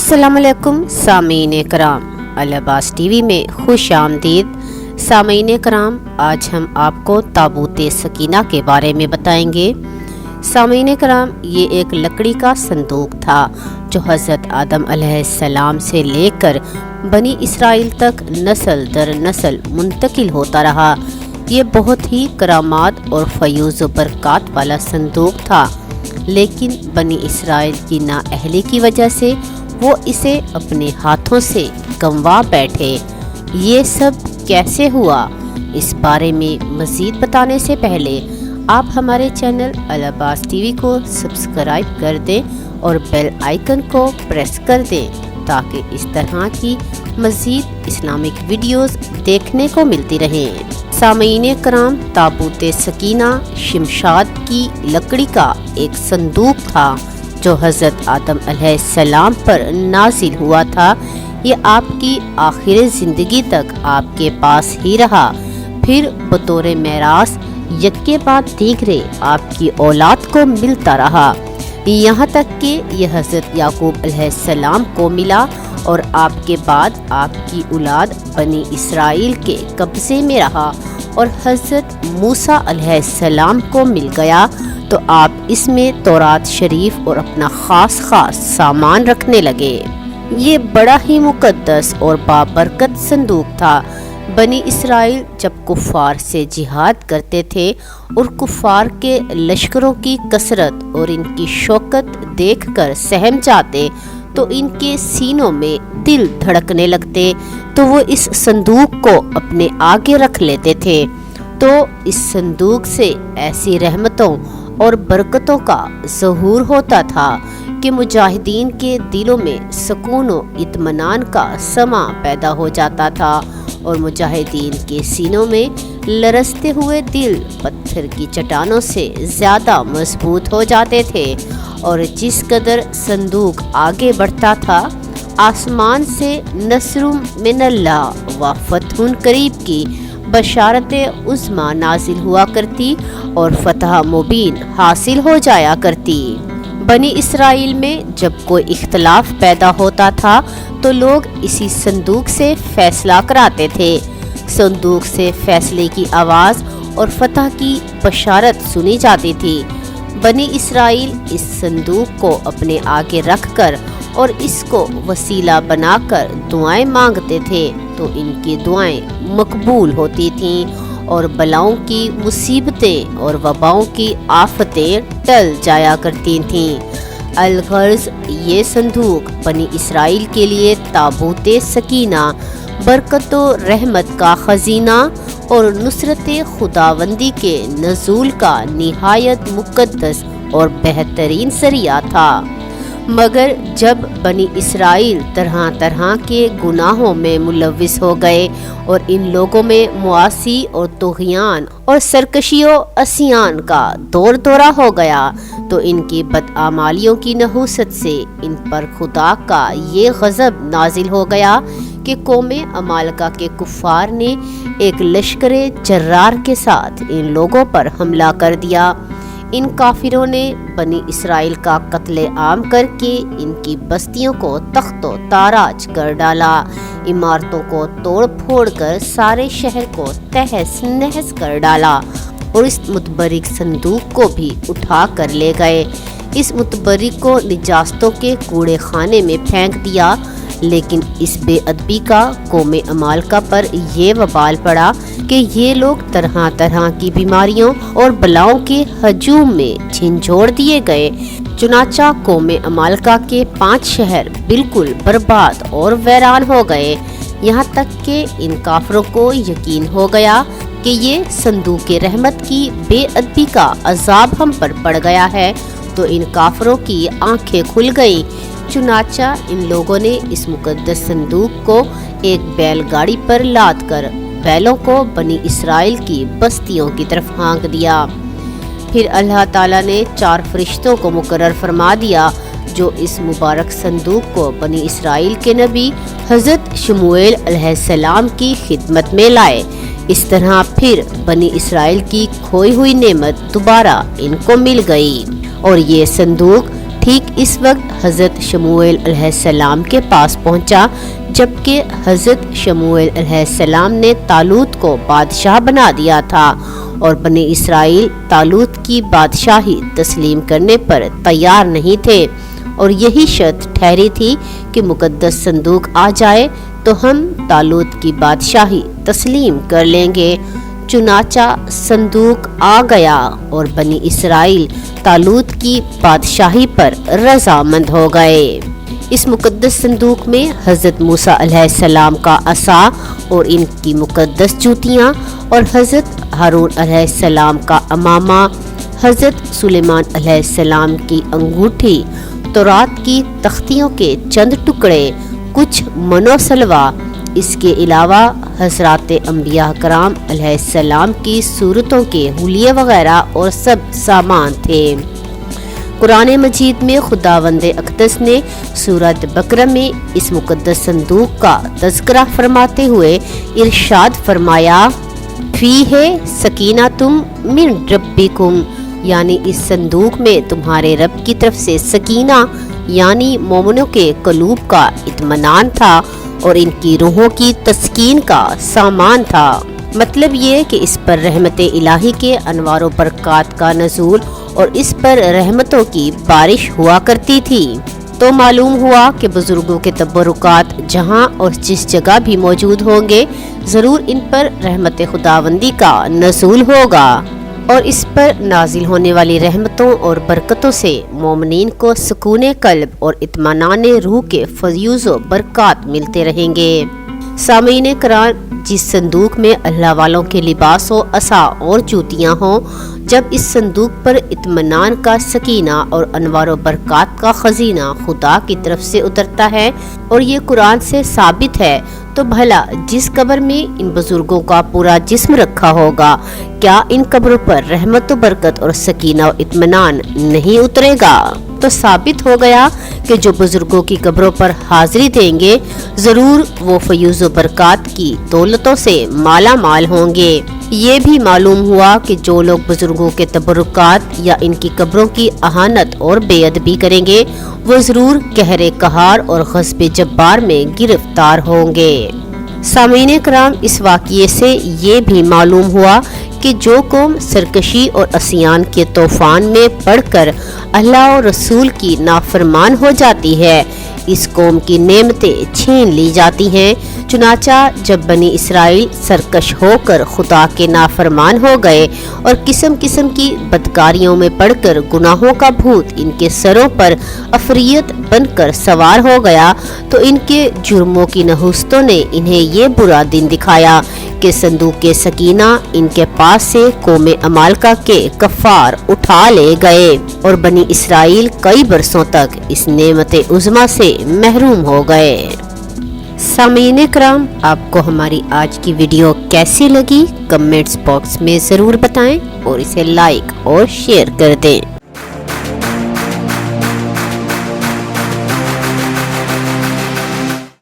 अस्सलाम वालेकुम सामीन कराम, अल अब्बास टीवी में खुश आमदीद। सामीन कराम, आज हम आपको ताबूत सकीना के बारे में बताएंगे। सामीन कराम, ये एक लकड़ी का संदूक था जो हज़रत आदम अलैहिस्सलाम से लेकर बनी इसराइल तक नस्ल दर नस्ल मुंतकिल होता रहा। ये बहुत ही करामात और फयूज़ व बरक़ात वाला संदूक था, लेकिन बनी इसराइल की नाअहली की वजह से वो इसे अपने हाथों से गंवा बैठे। ये सब कैसे हुआ, इस बारे में मज़ीद बताने से पहले आप हमारे चैनल अल अब्बास टीवी को सब्सक्राइब कर दें और बेल आइकन को प्रेस कर दें ताकि इस तरह की मज़ीद इस्लामिक वीडियोस देखने को मिलती रहें। सामीन कराम, ताबूत सकीना शमशाद की लकड़ी का एक संदूक था जो हज़रत आदम अलैहिस्सलाम पर नाजिल हुआ था। ये आपकी आखिर ज़िंदगी तक आपके पास ही रहा। फिर बतौर मेरास यक्के बाद दीगरे आपकी औलाद को मिलता रहा, यहाँ तक कि यह हज़रत याकूब अलैहिस्सलाम को मिला और आपके बाद आपकी औलाद बनी इसराइल के कब्ज़े में रहा और हज़रत मूसा अलैहिस्सलाम को मिल गया तो आप इसमें तौरात शरीफ और अपना ख़ास सामान रखने लगे। ये बड़ा ही मुक़द्दस और बाबरकत संदूक था। बनी इसराइल जब कुफ़ार से जिहाद करते थे और कुफ़ार के लश्करों की कसरत और इनकी शौकत देखकर सहम जाते तो इनके सीनों में दिल धड़कने लगते, तो वो इस संदूक को अपने आगे रख लेते थे। तो इस संदूक से ऐसी रहमतों और बरकतों का ज़हूर होता था कि मुजाहिदीन के दिलों में सुकून व इत्मीनान का समा पैदा हो जाता था और मुजाहिदीन के सीनों में लरसते हुए दिल पत्थर की चट्टानों से ज़्यादा मजबूत हो जाते थे। और जिस कदर संदूक आगे बढ़ता था, आसमान से नस्रुम मिनल्लाह व फतहुन करीब की बशारत उज़्मा नाजिल हुआ करती और फतह मुबीन हासिल हो जाया करती। बनी इसराइल में जब कोई इख्तलाफ पैदा होता था तो लोग इसी संदूक से फैसला कराते थे। संदूक से फैसले की आवाज़ और फतह की बशारत सुनी जाती थी। बनी इसराइल इस संदूक को अपने आगे रखकर और इसको वसीला बनाकर दुआएं मांगते थे तो इनकी दुआएं मकबूल होती थीं और बलाओं की मुसीबतें और वबाओं की आफतें टल जाया करती थीं। अलगर्ज, ये संदूक बनी इसराइल के लिए ताबूत सकीना, बरकत व रहमत का खजीना और नुसरत खुदावंदी के नज़ूल का निहायत मुक़द्दस और बेहतरीन ज़रिया था। मगर जब बनी इसराइल तरह तरह के गुनाहों में मुलव्विस हो गए और इन लोगों में मुआसी और तुग़यान और सरकशी व असियान का दौर दौरा हो गया तो इनकी बदआमालियों की नहूसत से इन पर खुदा का ये गज़ब नाजिल हो गया कि कौमे अमालका के कुफ़ार ने एक लश्करे जर्रार के साथ इन लोगों पर हमला कर दिया। इन काफिरों ने बनी इसराइल का कत्ले आम करके इनकी बस्तियों को तख्तो ताराज कर डाला, इमारतों को तोड़ फोड़ कर सारे शहर को तहस नहस कर डाला और इस मुतबरिक संदूक को भी उठा कर ले गए। इस मुतबरिक को निजास्तों के कूड़े खाने में फेंक दिया। लेकिन इस बेअदबी का कौमे अमालका पर ये वबाल पड़ा कि ये लोग तरह तरह की बीमारियों और बलाओं के हजूम में झिंझोड़ दिए गए। चुनाचा कौमे अमालका के 5 शहर बिल्कुल बर्बाद और वैरान हो गए। यहाँ तक कि इन काफरों को यकीन हो गया कि ये संदूक रहमत की बेअदबी का अजाब हम पर पड़ गया है, तो इन काफरों की आंखें खुल गई। चुनाचा इन लोगों ने इस मुकद्दस संदूक को एक बैलगाड़ी पर लाद कर बैलों को बनी इसराइल की बस्तियों की तरफ हाँक दिया। फिर अल्लाह ताला ने 4 फरिश्तों को मुकर्रर फरमा दिया जो इस मुबारक संदूक को बनी इसराइल के नबी हज़रत शमूएल अलैहिस्सलाम की खिदमत में लाए। इस तरह फिर बनी इसराइल की खोई हुई नेमत दोबारा इनको मिल गई और ये संदूक ٹھیک اس وقت حضرت شموئیل علیہ السلام کے پاس پہنچا، جبکہ حضرت شموئیل علیہ السلام نے طالوت کو بادشاہ بنا دیا تھا اور بنی اسرائیل طالوت کی بادشاہی تسلیم کرنے پر تیار نہیں تھے، اور یہی شرط ٹھہری تھی کہ مقدس صندوق آ جائے تو ہم طالوت کی بادشاہی تسلیم کر لیں گے۔ چنانچہ صندوق آ گیا اور بنی اسرائیل طالوت کی بادشاہی پر رضامند ہو گئے۔ اس مقدس صندوق میں حضرت موسیٰ علیہ السلام کا عصا اور ان کی مقدس جوتیاں، اور حضرت ہارون علیہ السلام کا امامہ، حضرت سلیمان علیہ السلام کی انگوٹھی، تورات کی تختیوں کے چند ٹکڑے، کچھ منو سلوا، اس کے علاوہ حضرات انبیاء کرام علیہ السلام کی صورتوں کے حلیے وغیرہ اور سب سامان تھے۔ قرآن مجید میں خداوند اقدس نے سورۃ بقرہ میں اس مقدس صندوق کا تذکرہ فرماتے ہوئے ارشاد فرمایا، فیہ سکینۃ من ربکم، یعنی اس صندوق میں تمہارے رب کی طرف سے سکینہ یعنی مومنوں کے قلوب کا اطمینان تھا اور ان کی روحوں کی تسکین کا سامان تھا۔ مطلب یہ کہ اس پر رحمت الہی کے انوار و برکات کا نزول اور اس پر رحمتوں کی بارش ہوا کرتی تھی۔ تو معلوم ہوا کہ بزرگوں کے تبرکات جہاں اور جس جگہ بھی موجود ہوں گے، ضرور ان پر رحمت خداوندی کا نزول ہوگا، اور اس پر نازل ہونے والی رحمتوں اور برکتوں سے مومنین کو سکون قلب اور اطمینان روح کے فیوز و برکات ملتے رہیں گے۔ سامعین کرام، جس صندوق میں اللہ والوں کے لباس و عصا اور جوتیاں ہوں، جب اس صندوق پر اطمینان کا سکینہ اور انوار و برکات کا خزینہ خدا کی طرف سے اترتا ہے، اور یہ قرآن سے ثابت ہے، تو بھلا جس قبر میں ان بزرگوں کا پورا جسم رکھا ہوگا، کیا ان قبروں پر رحمت و برکت اور سکینہ و اطمینان نہیں اترے گا؟ تو ثابت ہو گیا کہ جو بزرگوں کی قبروں پر حاضری دیں گے، ضرور وہ فیوز و برکات کی دولتوں سے مالا مال ہوں گے۔ یہ بھی معلوم ہوا کہ جو لوگ بزرگوں کے تبرکات یا ان کی قبروں کی اہانت اور بے ادبی کریں گے، وہ ضرور قہر قہار اور غضب جبار میں گرفتار ہوں گے۔ سامعین کرام، اس واقعے سے یہ بھی معلوم ہوا کہ جو قوم سرکشی اور عصیان کے طوفان میں پڑھ کر اللہ اور رسول کی نافرمان ہو جاتی ہے، اس قوم کی نعمتیں چھین لی جاتی ہیں۔ چنانچہ جب بنی اسرائیل سرکش ہو کر خدا کے نافرمان ہو گئے اور قسم قسم کی بدکاریوں میں پڑ کر گناہوں کا بھوت ان کے سروں پر افریت بن کر سوار ہو گیا، تو ان کے جرموں کی نحوستوں نے انہیں یہ برا دن دکھایا کہ صندوق سکینہ ان کے پاس سے قوم عمالقہ کے کفار اٹھا لے گئے، اور بنی اسرائیل کئی برسوں تک اس نعمت عظمیٰ سے محروم ہو گئے۔ سامعین کرام، آپ کو ہماری آج کی ویڈیو کیسی لگی؟ کمنٹس باکس میں ضرور بتائیں اور اسے لائک اور شیئر کر دیں۔